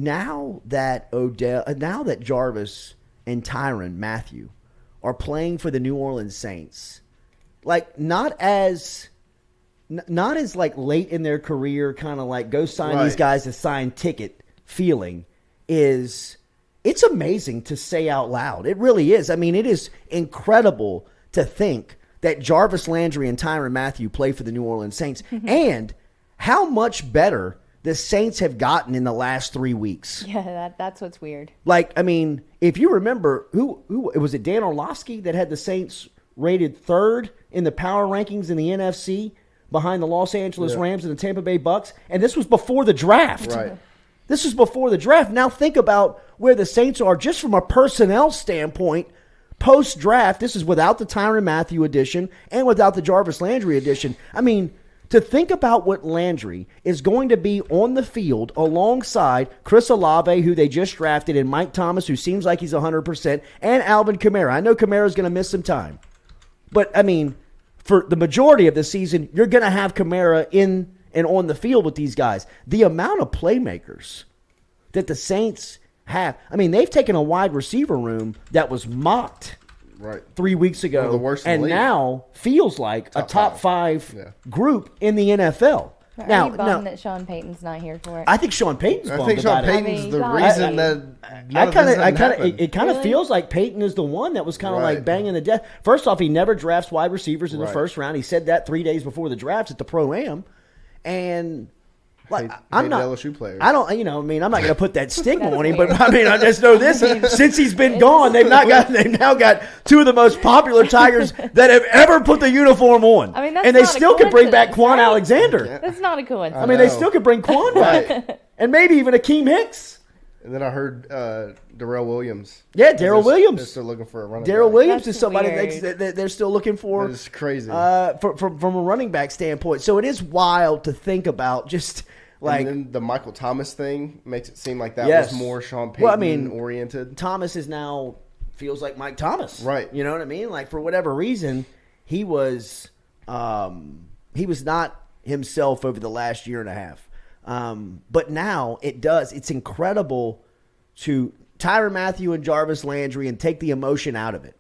now that Jarvis and Tyrann Mathieu are playing for the New Orleans Saints, like not as like late in their career, kind of like go sign these guys a signed ticket feeling it's amazing to say out loud. It really is. I mean, it is incredible to think that Jarvis Landry and Tyrann Mathieu play for the New Orleans Saints and how much better the Saints have gotten in the last 3 weeks. Yeah, that's what's weird. Like, I mean, if you remember, who was it, Dan Orlovsky that had the Saints rated third in the power rankings in the NFC behind the Los Angeles Rams and the Tampa Bay Bucks? And this was before the draft. Right. This was before the draft. Now think about where the Saints are just from a personnel standpoint post-draft. This is without the Tyrann Mathieu edition and without the Jarvis Landry edition. I mean, to think about what Landry is going to be on the field alongside Chris Olave, who they just drafted, and Mike Thomas, who seems like he's 100%, and Alvin Kamara. I know Kamara's going to miss some time. But, I mean, for the majority of the season, you're going to have Kamara in and on the field with these guys. The amount of playmakers that the Saints have. I mean, they've taken a wide receiver room that was mocked 3 weeks ago, one of the worst in and the league. now feels like a top five group in the NFL. Are you bummed that Sean Payton's not here for it? I think Sean Payton's bummed I think Sean about it. Payton's the reason It kind of feels like Payton is the one that was kind of like banging the death. First off, he never drafts wide receivers in the first round. He said that 3 days before the draft at the Pro-Am. And like, I'm not LSU players. I don't, I mean, I'm not going to put that stigma on him, but I mean, I just know this: since he's been gone, they've now got two of the most popular Tigers that have ever put the uniform on. I mean, that's and they not a still could bring back Quan coincidence, right? Alexander. That's not a coincidence. I mean, they still could bring Quan back, and maybe even Akeem Hicks. And then I heard Darrell Williams. Yeah, Darrell Williams. They're still looking for a running Darrell back. Williams That's is somebody weird. that they're still looking for. That is crazy. From a running back standpoint. So it is wild to think about just like. And then the Michael Thomas thing makes it seem like that was more Sean Payton oriented. Thomas is now feels like Mike Thomas. Right. You know what I mean? Like, for whatever reason, he was not himself over the last year and a half. But now it's incredible to Tyrann Mathieu and Jarvis Landry and take the emotion out of it.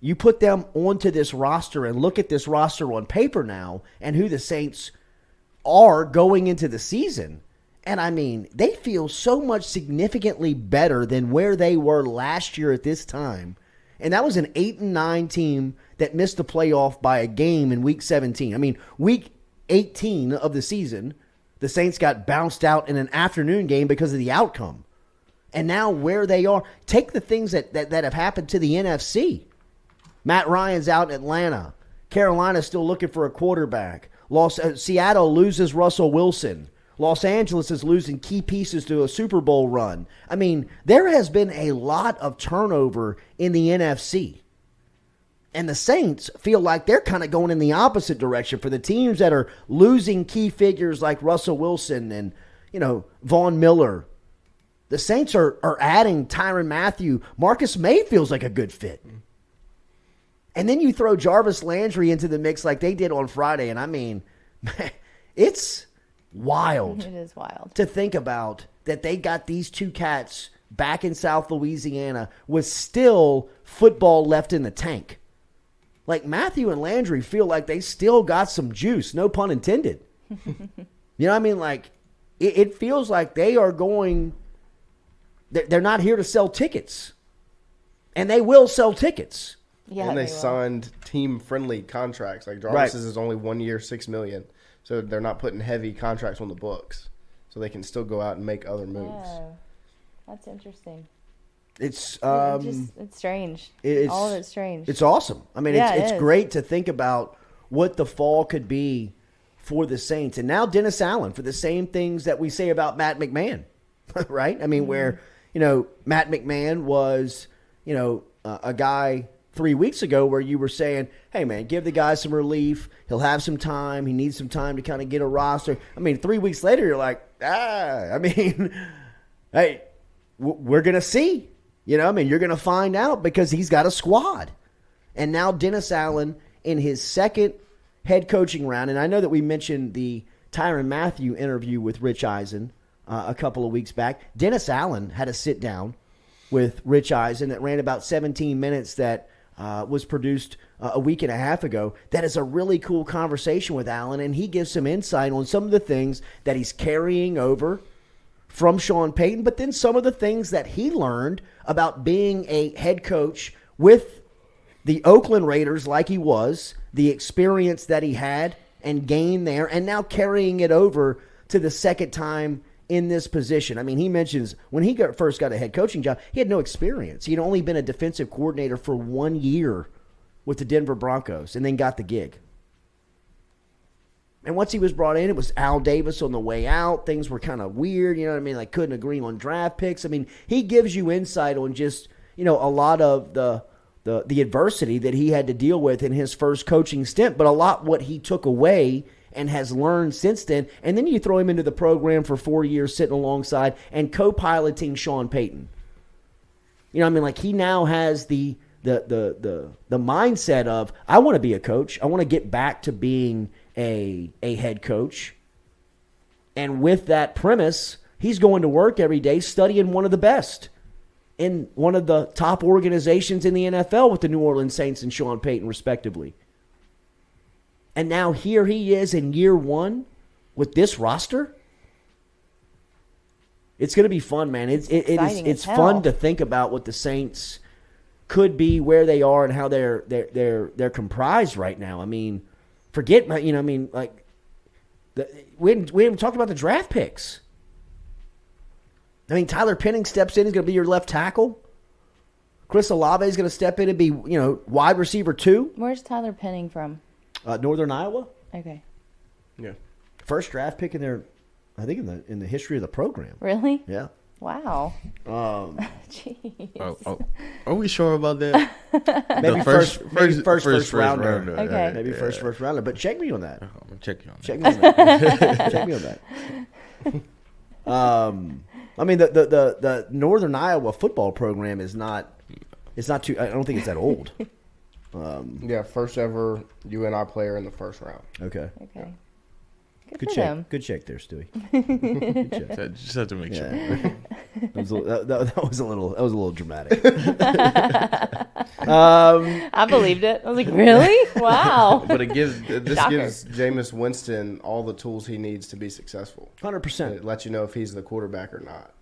You put them onto this roster and look at this roster on paper now and who the Saints are going into the season. And I mean, they feel so much significantly better than where they were last year at this time. And that was an 8-9 team that missed the playoff by a game in week 17. I mean, week 18 of the season, the Saints got bounced out in an afternoon game because of the outcome. And now where they are, take the things that have happened to the NFC. Matt Ryan's out in Atlanta. Carolina's still looking for a quarterback. Seattle loses Russell Wilson. Los Angeles is losing key pieces to a Super Bowl run. I mean, there has been a lot of turnover in the NFC. And the Saints feel like they're kind of going in the opposite direction for the teams that are losing key figures like Russell Wilson and, Von Miller. The Saints are adding Tyrann Mathieu. Marcus May feels like a good fit. And then you throw Jarvis Landry into the mix like they did on Friday. And I mean, it's wild. It is wild to think about that they got these two cats back in South Louisiana with still football left in the tank. Like, Mathieu and Landry feel like they still got some juice, no pun intended. You know what I mean? Like, it feels like they are going, they're not here to sell tickets. And they will sell tickets. Yeah, and they will. signed team-friendly contracts. Like, Jarvis's is only 1 year, $6 million. So they're not putting heavy contracts on the books. So they can still go out and make other moves. Yeah, that's interesting. It's it's strange. All of it's strange. It's awesome. I mean, Yeah, it's great to think about what the fall could be for the Saints. And now Dennis Allen for the same things that we say about Matt McMahon, right? I mean, where, Matt McMahon was, a guy 3 weeks ago where you were saying, hey, man, give the guy some relief. He'll have some time. He needs some time to kind of get a roster. I mean, 3 weeks later, you're like, hey, we're going to see. You're going to find out because he's got a squad. And now Dennis Allen in his second head coaching round, and I know that we mentioned the Tyrann Mathieu interview with Rich Eisen a couple of weeks back. Dennis Allen had a sit down with Rich Eisen that ran about 17 minutes that was produced a week and a half ago. That is a really cool conversation with Allen, and he gives some insight on some of the things that he's carrying over from Sean Payton, but then some of the things that he learned about being a head coach with the Oakland Raiders like he was, the experience that he had and gained there, and now carrying it over to the second time in this position. I mean, he mentions when he first got a head coaching job, he had no experience. He'd only been a defensive coordinator for 1 year with the Denver Broncos and then got the gig. And once he was brought in, it was Al Davis on the way out. Things were kind of weird, you know what I mean? Like couldn't agree on draft picks. I mean, he gives you insight on just, a lot of the adversity that he had to deal with in his first coaching stint, but a lot what he took away and has learned since then. And then you throw him into the program for 4 years sitting alongside and co-piloting Sean Payton. You know what I mean? Like he now has the mindset of, I want to be a coach. I want to get back to being a head coach. And with that premise, he's going to work every day studying one of the best in one of the top organizations in the NFL with the New Orleans Saints and Sean Payton, respectively. And now here he is in year one with this roster. It's going to be fun, man. It's fun to think about what the Saints could be, where they are, and how they're comprised right now. I mean, forget, we haven't talked about the draft picks. I mean, Tyler Penning steps in. He's going to be your left tackle. Chris Olave is going to step in and be, wide receiver 2. Where's Tyler Penning from? Northern Iowa. Okay. Yeah. First draft pick in their, I think in the history of the program. Really? Yeah. Wow. Jeez. Are we sure about that? Maybe first rounder. Okay. Maybe first rounder. But check me on that. I'm checking on that. Check me on that. Check me on that. I mean, the Northern Iowa football program is not. It's not too. I don't think it's that old. Yeah, first ever UNI player in the first round. Okay. Good for them. Good check there, Stewie. Good check. Just have to make sure. That was a little dramatic. I believed it. I was like, really? Wow. But this gives Jameis Winston all the tools he needs to be successful. 100%. It lets you know if he's the quarterback or not.